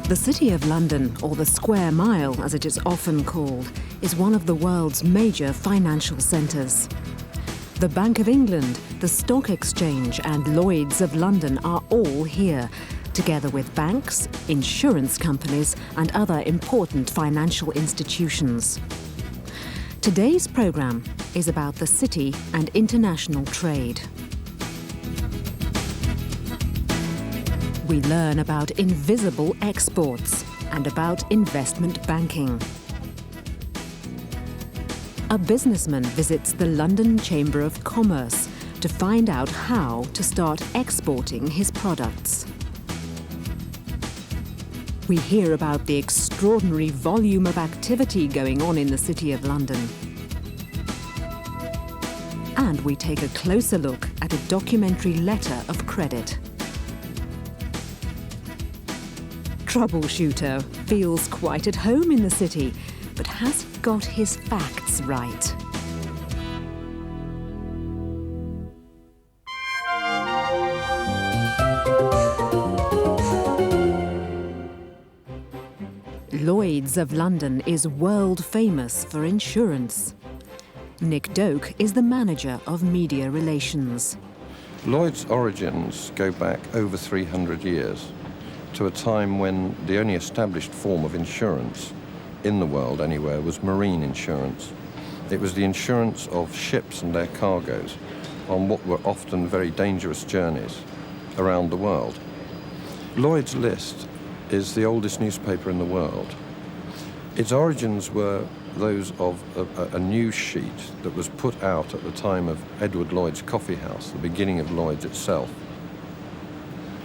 The City of London, or the Square Mile as it is often called, is one of the world's major financial centres. The Bank of England, the Stock Exchange and Lloyd's of London are all here, together with banks, insurance companies and other important financial institutions. Today's programme is about the city and international trade. We learn about invisible exports and about investment banking. A businessman visits the London Chamber of Commerce to find out how to start exporting his products. We hear about the extraordinary volume of activity going on in the City of London. And we take a closer look at a documentary letter of credit. Troubleshooter feels quite at home in the city, but has he got his facts right? Lloyd's of London is world famous for insurance. Nick Doak is the manager of media relations. Lloyd's origins go back over 300 years. To a time when the only established form of insurance, in the world anywhere, was marine insurance. It was the insurance of ships and their cargoes on what were often very dangerous journeys around the world. Lloyd's List is the oldest newspaper in the world. Its origins were those of a news sheet that was put out at the time of Edward Lloyd's coffee house, the beginning of Lloyd's itself.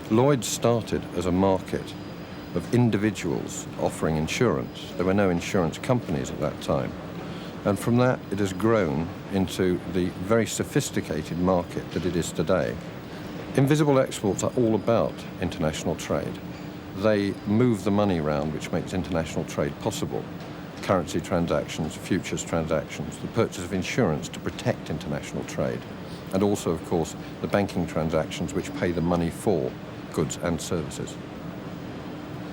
Lloyd's started as a market of individuals offering insurance. There were no insurance companies at that time. And from that, it has grown into the very sophisticated market that it is today. Invisible exports are all about international trade. They move the money around, which makes international trade possible. Currency transactions, futures transactions, the purchase of insurance to protect international trade, and also, of course, the banking transactions which pay the money for goods and services.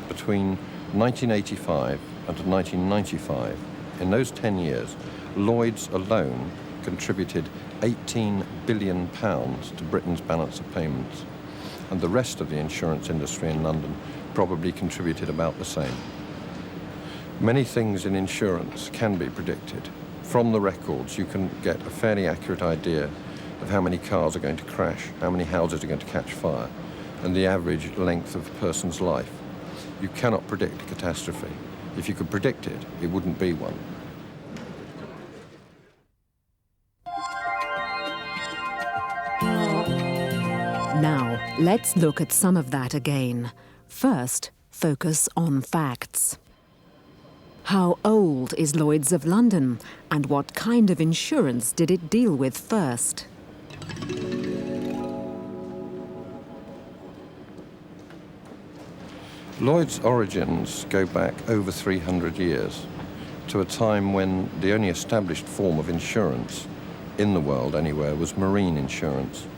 Between 1985 and 1995, in those 10 years, Lloyd's alone contributed £18 billion to Britain's balance of payments, and the rest of the insurance industry in London probably contributed about the same. Many things in insurance can be predicted. From the records, you can get a fairly accurate idea of how many cars are going to crash, how many houses are going to catch fire, and the average length of a person's life. You cannot predict a catastrophe. If you could predict it, it wouldn't be one. Now, let's look at some of that again. First, focus on facts. How old is Lloyd's of London, and what kind of insurance did it deal with first? Lloyd's origins go back over 300 years, to a time when the only established form of insurance, in the world anywhere, was marine insurance.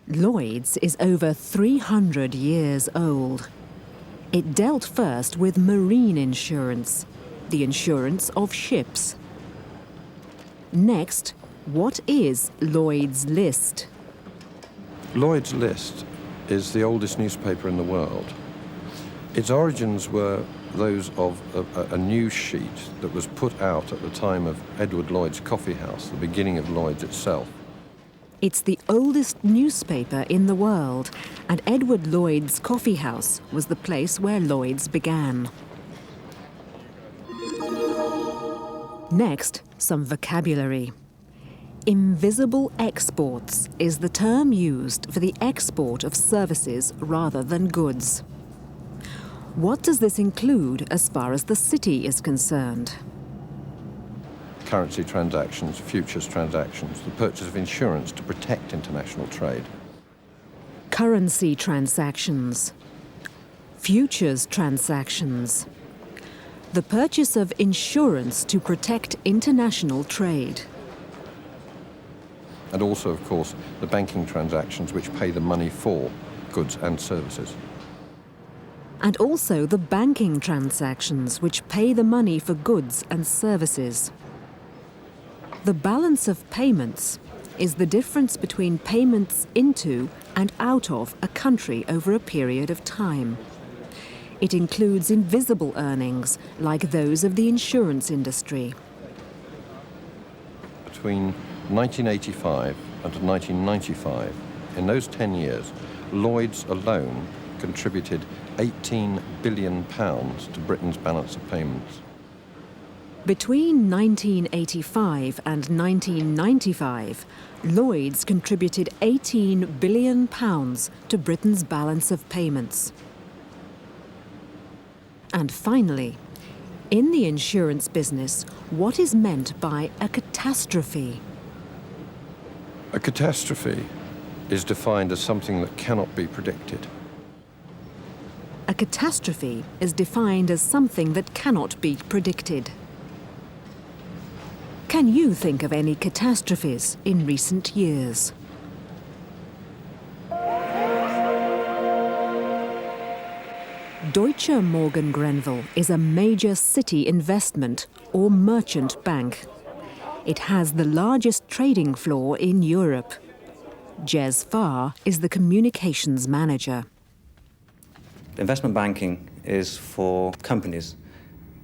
Lloyd's is over 300 years old. It dealt first with marine insurance, the insurance of ships. Next, what is Lloyd's List? Lloyd's List is the oldest newspaper in the world. Its origins were those of a news sheet that was put out at the time of Edward Lloyd's coffee house, the beginning of Lloyd's itself. It's the oldest newspaper in the world, and Edward Lloyd's coffee house was the place where Lloyd's began. Next, some vocabulary. Invisible exports is the term used for the export of services rather than goods. What does this include as far as the city is concerned? Currency transactions, futures transactions, the purchase of insurance to protect international trade. Currency transactions. Futures transactions. The purchase of insurance to protect international trade. And also, of course, the banking transactions which pay the money for goods and services. and also the banking transactions which pay the money for goods and services. The balance of payments is the difference between payments into and out of a country over a period of time. It includes invisible earnings, like those of the insurance industry. Between 1985 and 1995, in those 10 years, Lloyds alone contributed £18 billion to Britain's balance of payments. Between 1985 and 1995, Lloyds contributed £18 billion to Britain's balance of payments. And finally, in the insurance business, what is meant by a catastrophe? A catastrophe is defined as something that cannot be predicted. A catastrophe is defined as something that cannot be predicted. Can you think of any catastrophes in recent years? Deutsche Morgan Grenville is a major city investment or merchant bank. It has the largest trading floor in Europe. Jez Farr is the communications manager. Investment banking is for companies,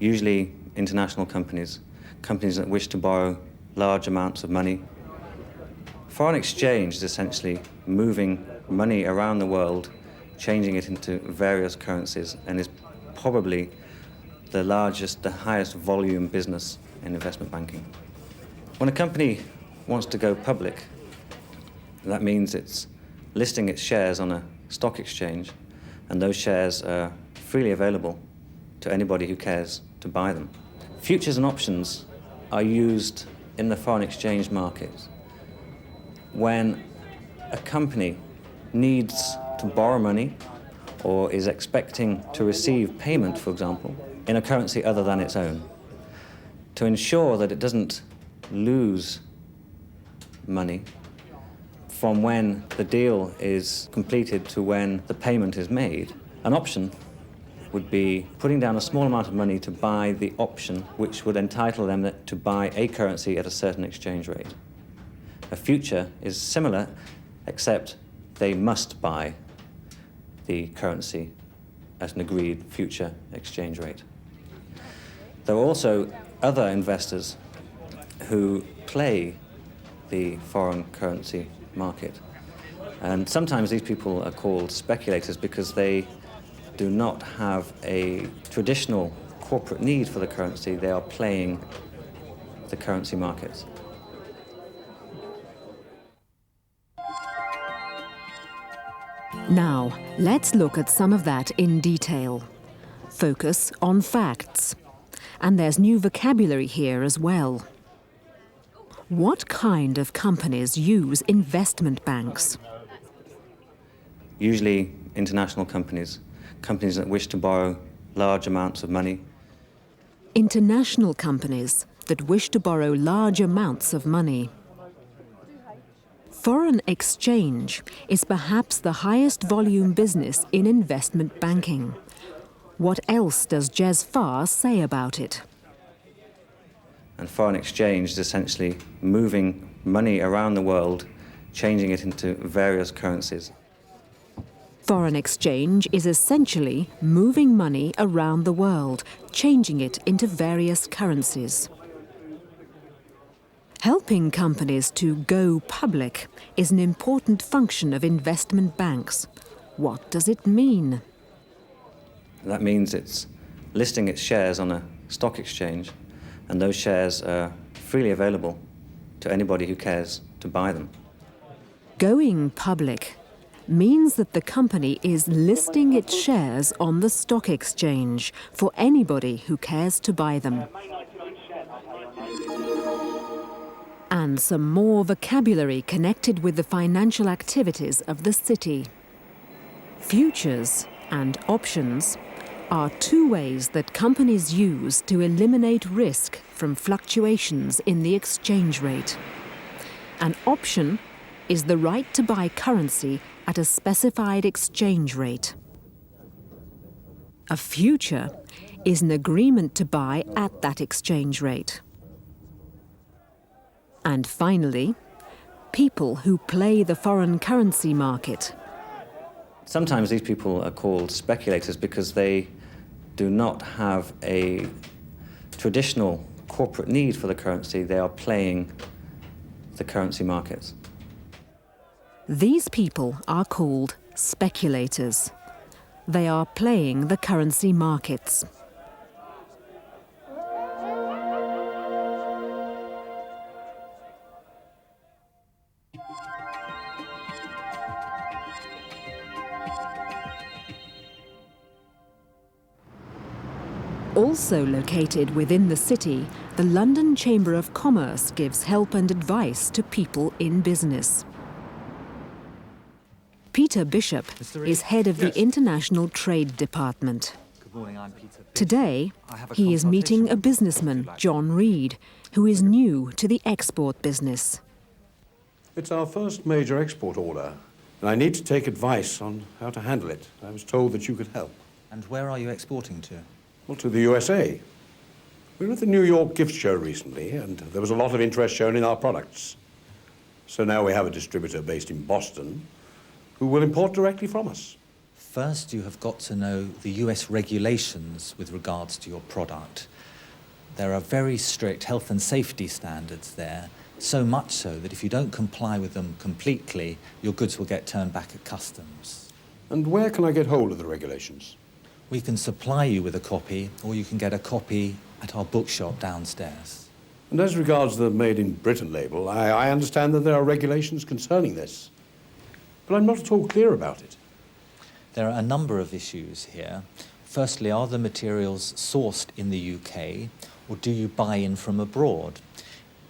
usually international companies that wish to borrow large amounts of money. Foreign exchange is essentially moving money around the world, changing it into various currencies, and is probably the largest, the highest volume business in investment banking. When a company wants to go public, that means it's listing its shares on a stock exchange, and those shares are freely available to anybody who cares to buy them. Futures and options are used in the foreign exchange market when a company needs to borrow money or is expecting to receive payment, for example, in a currency other than its own. To ensure that it doesn't lose money from when the deal is completed to when the payment is made, an option would be putting down a small amount of money to buy the option which would entitle them to buy a currency at a certain exchange rate. A future is similar, except they must buy the currency at an agreed future exchange rate. There are also other investors who play the foreign currency market. And sometimes these people are called speculators because they do not have a traditional corporate need for the currency. They are playing the currency markets. Now, let's look at some of that in detail. Focus on facts. And there's new vocabulary here as well. What kind of companies use investment banks? Usually international companies that wish to borrow large amounts of money. International companies that wish to borrow large amounts of money. Foreign exchange is perhaps the highest volume business in investment banking. What else does Jez Farr say about it? And foreign exchange is essentially moving money around the world, changing it into various currencies. Foreign exchange is essentially moving money around the world, changing it into various currencies. Helping companies to go public is an important function of investment banks. What does it mean? That means it's listing its shares on a stock exchange, and those shares are freely available to anybody who cares to buy them. Going public means that the company is listing its shares on the stock exchange for anybody who cares to buy them. And some more vocabulary connected with the financial activities of the city. Futures and options are two ways that companies use to eliminate risk from fluctuations in the exchange rate. An option is the right to buy currency at a specified exchange rate. A future is an agreement to buy at that exchange rate. And finally, people who play the foreign currency market. Sometimes these people are called speculators because they do not have a traditional corporate need for the currency. They are playing the currency markets. These people are called speculators. They are playing the currency markets. Also located within the city, the London Chamber of Commerce gives help and advice to people in business. Peter Bishop is head of the International Trade Department. Good morning, I'm Peter Bishop. Today, he is meeting a businessman, John Reed, who is new to the export business. It's our first major export order, and I need to take advice on how to handle it. I was told that you could help. And where are you exporting to? Well, to the USA. We were at the New York gift show recently, and there was a lot of interest shown in our products. So now we have a distributor based in Boston who will import directly from us. First, you have got to know the US regulations with regards to your product. There are very strict health and safety standards there, so much so that if you don't comply with them completely, your goods will get turned back at customs. And where can I get hold of the regulations? We can supply you with a copy, or you can get a copy at our bookshop downstairs. And as regards the Made in Britain label, I understand that there are regulations concerning this. But I'm not at all clear about it. There are a number of issues here. Firstly, are the materials sourced in the UK, or do you buy in from abroad?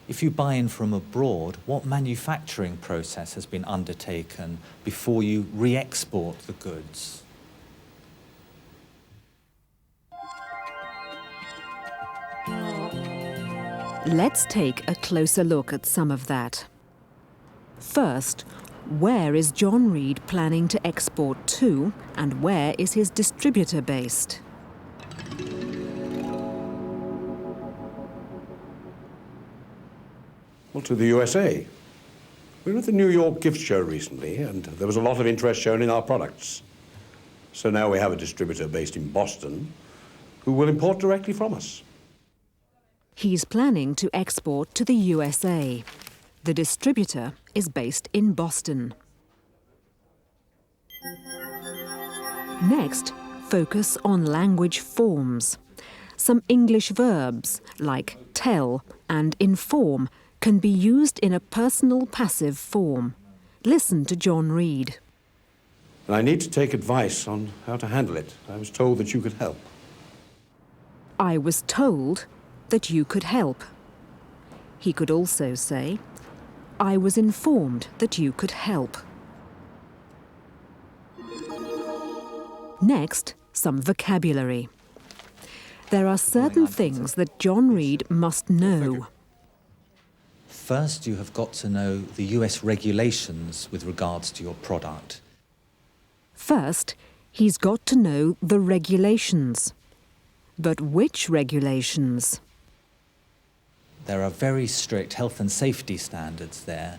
If you buy in from abroad, what manufacturing process has been undertaken before you re-export the goods? Let's take a closer look at some of that. First, where is John Reed planning to export to, and where is his distributor based? Well, to the USA. We were at the New York gift show recently, and there was a lot of interest shown in our products. So now we have a distributor based in Boston who will import directly from us. He's planning to export to the USA. The distributor is based in Boston. Next, focus on language forms. Some English verbs, like tell and inform, can be used in a personal passive form. Listen to John Reed. And I need to take advice on how to handle it. I was told that you could help. I was told that you could help. He could also say, I was informed that you could help. Next, some vocabulary. There are certain things that John Reed must know. First, you have got to know the US regulations with regards to your product. First, he's got to know the regulations. But which regulations? There are very strict health and safety standards there.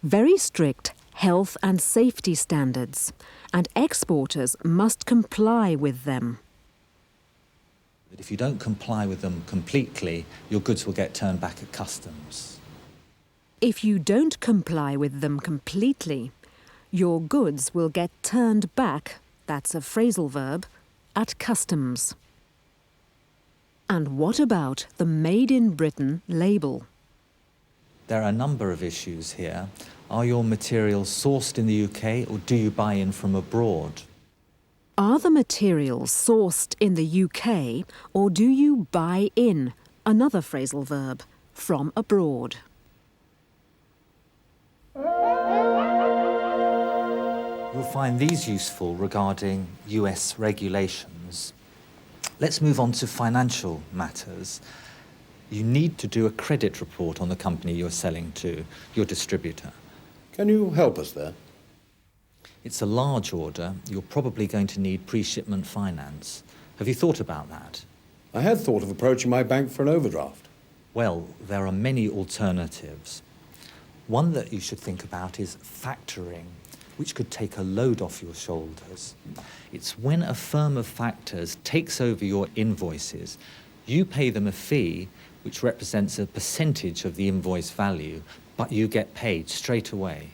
Very strict health and safety standards, and exporters must comply with them. That if you don't comply with them completely, your goods will get turned back at customs. If you don't comply with them completely, your goods will get turned back, that's a phrasal verb, at customs. And what about the Made in Britain label? There are a number of issues here. Are your materials sourced in the UK, or do you buy in from abroad? Are the materials sourced in the UK, or do you buy in, another phrasal verb, from abroad? You'll find these useful regarding US regulations. Let's move on to financial matters. You need to do a credit report on the company you're selling to, your distributor. Can you help us there? It's a large order. You're probably going to need pre-shipment finance. Have you thought about that? I had thought of approaching my bank for an overdraft. Well, there are many alternatives. One that you should think about is factoring, which could take a load off your shoulders. It's when a firm of factors takes over your invoices, you pay them a fee which represents a percentage of the invoice value, but you get paid straight away.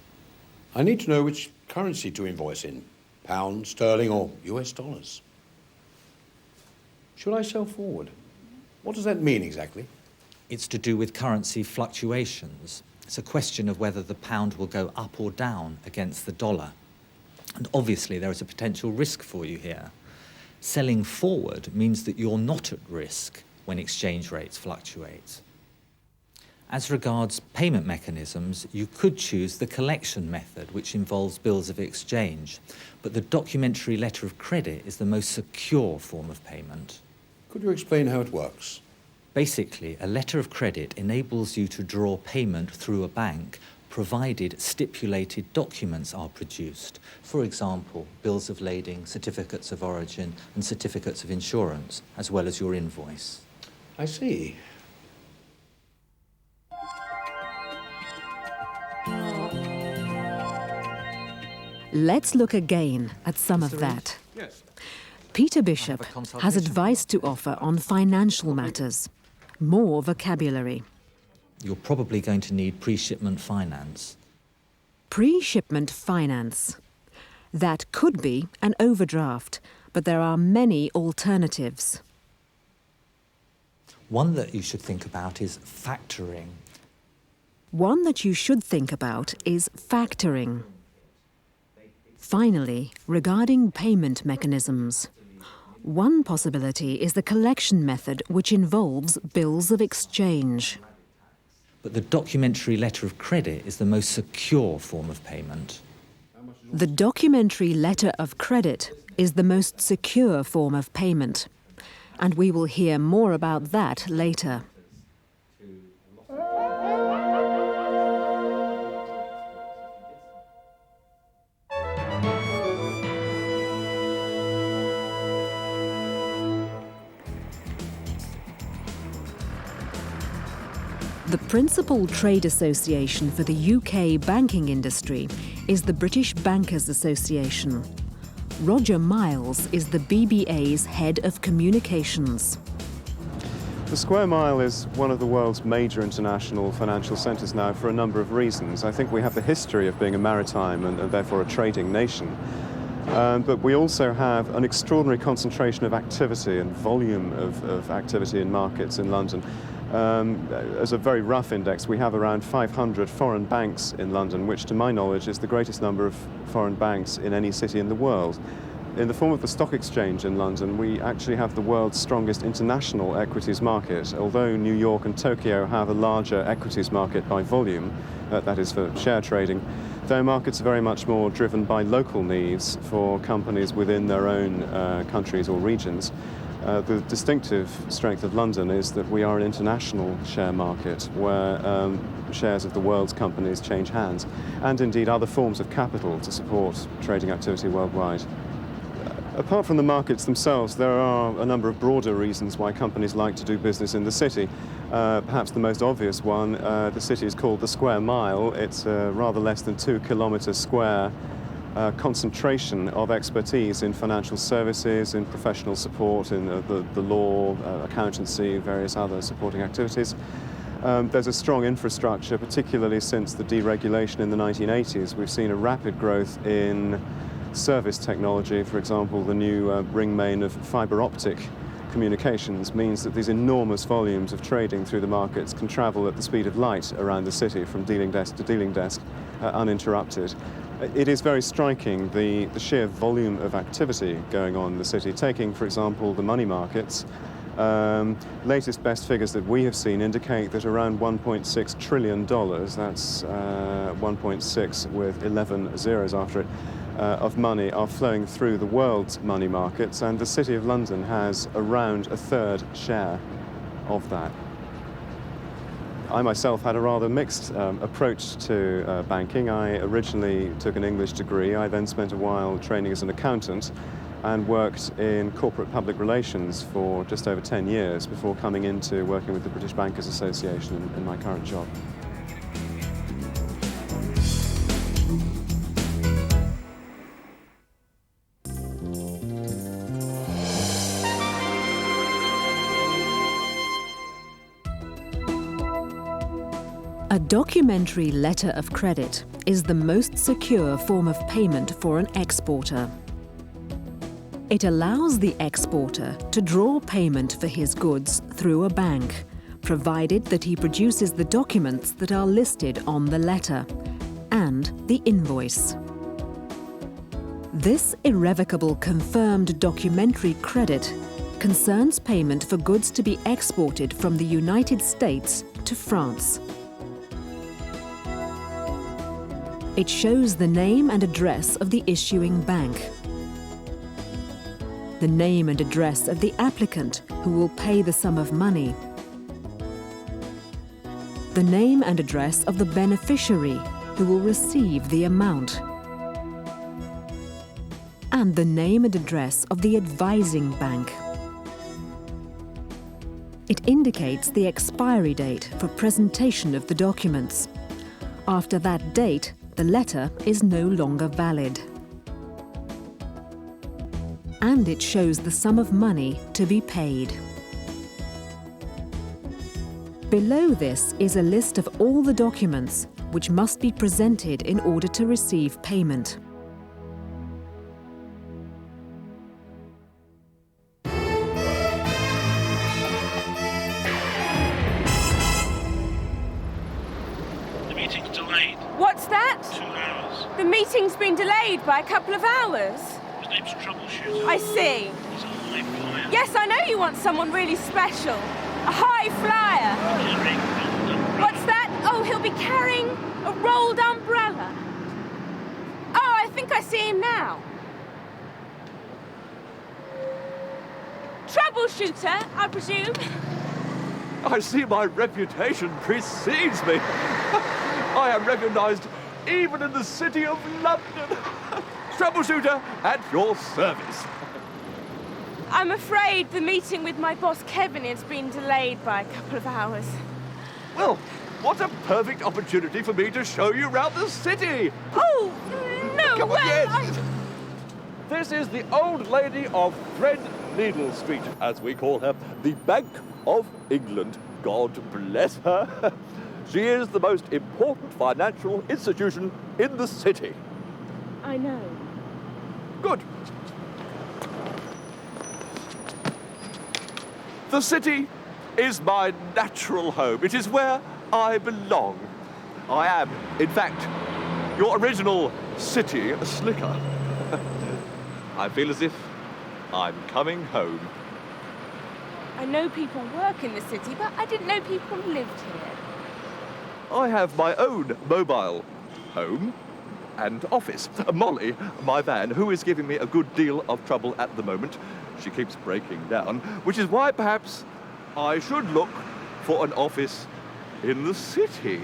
I need to know which currency to invoice in, pounds, sterling or US dollars. Should I sell forward? What does that mean exactly? It's to do with currency fluctuations. It's a question of whether the pound will go up or down against the dollar. And obviously there is a potential risk for you here. Selling forward means that you're not at risk when exchange rates fluctuate. As regards payment mechanisms, you could choose the collection method, which involves bills of exchange, but the documentary letter of credit is the most secure form of payment. Could you explain how it works? Basically, a letter of credit enables you to draw payment through a bank, provided stipulated documents are produced. For example, bills of lading, certificates of origin, and certificates of insurance, as well as your invoice. I see. Let's look again at some of that. Yes. Peter Bishop has advice to offer on financial matters. More vocabulary. You're probably going to need pre-shipment finance. Pre-shipment finance. That could be an overdraft, but there are many alternatives. One that you should think about is factoring. One that you should think about is factoring. Finally, regarding payment mechanisms. One possibility is the collection method, which involves bills of exchange. But the documentary letter of credit is the most secure form of payment. The documentary letter of credit is the most secure form of payment. And we will hear more about that later. The principal trade association for the UK banking industry is the British Bankers Association. Roger Miles is the BBA's head of communications. The square mile is one of the world's major international financial centres now for a number of reasons. I think we have the history of being a maritime and therefore a trading nation. But we also have an extraordinary concentration of activity and volume of activity in markets in London. As a very rough index, we have around 500 foreign banks in London, which to my knowledge is the greatest number of foreign banks in any city in the world. In the form of the stock exchange in London, we actually have the world's strongest international equities market. Although New York and Tokyo have a larger equities market by volume, that is for share trading, their markets are very much more driven by local needs for companies within their own countries or regions. The distinctive strength of London is that we are an international share market where shares of the world's companies change hands, and indeed other forms of capital to support trading activity worldwide. Apart from the markets themselves, there are a number of broader reasons why companies like to do business in the city. Perhaps the most obvious one, the city is called the Square Mile. It's rather less than 2 kilometres square concentration of expertise in financial services, in professional support, in the law, accountancy, various other supporting activities. There's a strong infrastructure, particularly since the deregulation in the 1980s. We've seen a rapid growth in service technology. For example, the new ring main of fibre optic communications means that these enormous volumes of trading through the markets can travel at the speed of light around the city from dealing desk to dealing desk uninterrupted. It is very striking, the sheer volume of activity going on in the city. Taking, for example, the money markets, latest best figures that we have seen indicate that around $1.6 trillion, that's 1.6 with 11 zeros after it, of money are flowing through the world's money markets, and the City of London has around a third share of that. I myself had a rather mixed approach to banking. I originally took an English degree. I then spent a while training as an accountant and worked in corporate public relations for just over 10 years before coming into working with the British Bankers Association in my current job. A documentary letter of credit is the most secure form of payment for an exporter. It allows the exporter to draw payment for his goods through a bank, provided that he produces the documents that are listed on the letter and the invoice. This irrevocable confirmed documentary credit concerns payment for goods to be exported from the United States to France. It shows the name and address of the issuing bank, the name and address of the applicant who will pay the sum of money, the name and address of the beneficiary who will receive the amount, and the name and address of the advising bank. It indicates the expiry date for presentation of the documents. After that date, the letter is no longer valid. And it shows the sum of money to be paid. Below this is a list of all the documents which must be presented in order to receive payment. The meeting's delayed. What's that? 2 hours. The meeting's been delayed by a couple of hours. His name's Troubleshooter. I see. He's a high flyer. Yes, I know you want someone really special. A high flyer. Carrying rolled umbrella. What's that? Oh, he'll be carrying a rolled umbrella. Oh, I think I see him now. Troubleshooter, I presume. I see my reputation precedes me. I am recognized even in the city of London. Troubleshooter at your service. I'm afraid the meeting with my boss Kevin has been delayed by a couple of hours. Well, what a perfect opportunity for me to show you around the city. Oh, no, Come on, well, yes. This is the old lady of Threadneedle Street, as we call her, the Bank of England. God bless her. She is the most important financial institution in the city. I know. Good. The city is my natural home. It is where I belong. I am, in fact, your original city slicker. I feel as if I'm coming home. I know people work in the city, but I didn't know people lived here. I have my own mobile home and office. Molly, my van, who is giving me a good deal of trouble at the moment, she keeps breaking down, which is why perhaps I should look for an office in the city.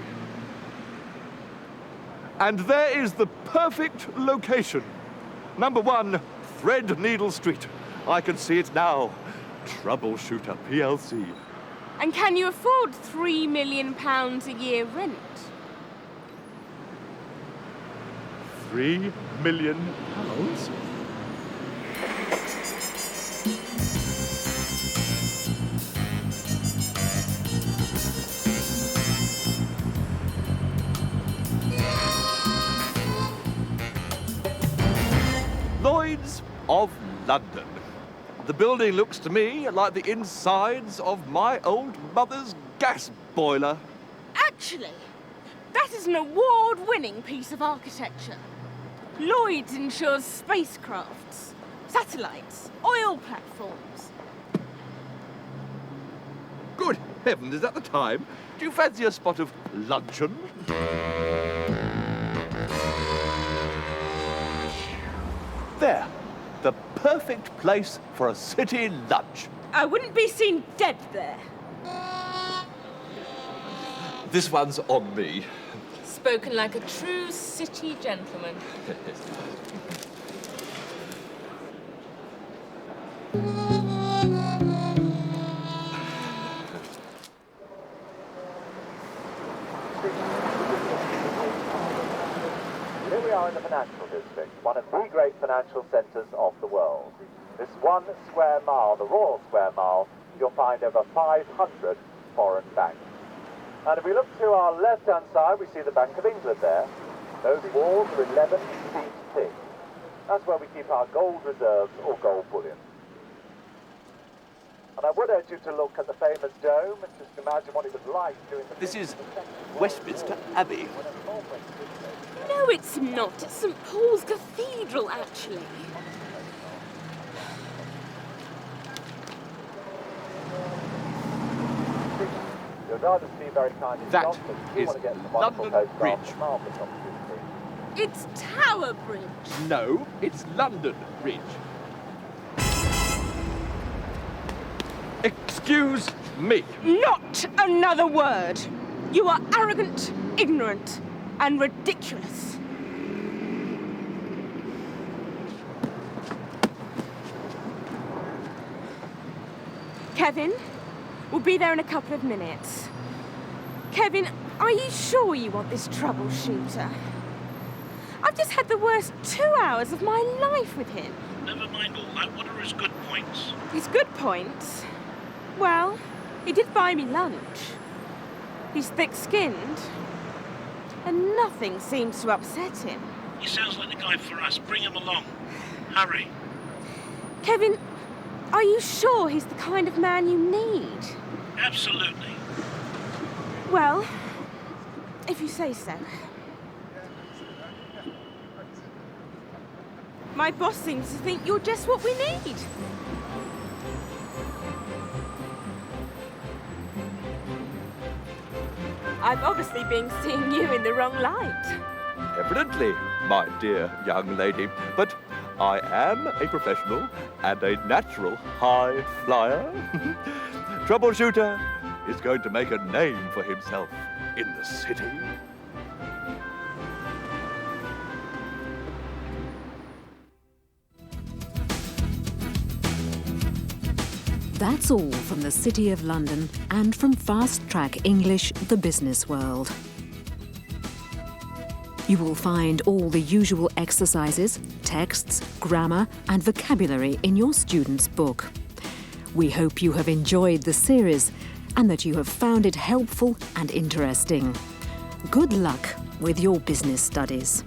And there is the perfect location. Number 1, Threadneedle Street. I can see it now. Troubleshooter PLC. And can you afford £3 million a year rent? £3 million? Lloyd's of London. The building looks to me like the insides of my old mother's gas boiler. Actually, that is an award-winning piece of architecture. Lloyd's insures spacecrafts, satellites, oil platforms. Good heavens, is that the time? Do you fancy a spot of luncheon? There. The perfect place for a city lunch. I wouldn't be seen dead there. This one's on me. Spoken like a true city gentleman. Here we are in the financial district, one of the great financial centres of the world. This 1 square mile, the Royal Square Mile, you'll find over 500 foreign banks. And if we look to our left-hand side, we see the Bank of England there. Those walls are 11 feet thick. That's where we keep our gold reserves or gold bullion. And I would urge you to look at the famous dome and just imagine what it was like during the... This is Westminster Abbey. No, it's not. It's St. Paul's Cathedral, actually. Your daughter's been very kind in That Scotland. You is want to get some wonderful London postcards Bridge. and marvellous opportunity. It's Tower Bridge. No, it's London Bridge. Excuse me. Not another word. You are arrogant, ignorant, and ridiculous. Kevin, we'll be there in a couple of minutes. Kevin, are you sure you want this troubleshooter? I've just had the worst 2 hours of my life with him. Never mind all that. What are his good points? His good points? Well, he did buy me lunch. He's thick-skinned, and nothing seems to upset him. He sounds like the guy for us. Bring him along. Hurry. Kevin, are you sure he's the kind of man you need? Absolutely. Well, if you say so. My boss seems to think you're just what we need. I've obviously been seeing you in the wrong light. Evidently, my dear young lady. But I am a professional and a natural high flyer. Troubleshooter is going to make a name for himself in the city. That's all from the City of London and from Fast Track English, the business world. You will find all the usual exercises, texts, grammar and vocabulary in your student's book. We hope you have enjoyed the series and that you have found it helpful and interesting. Good luck with your business studies.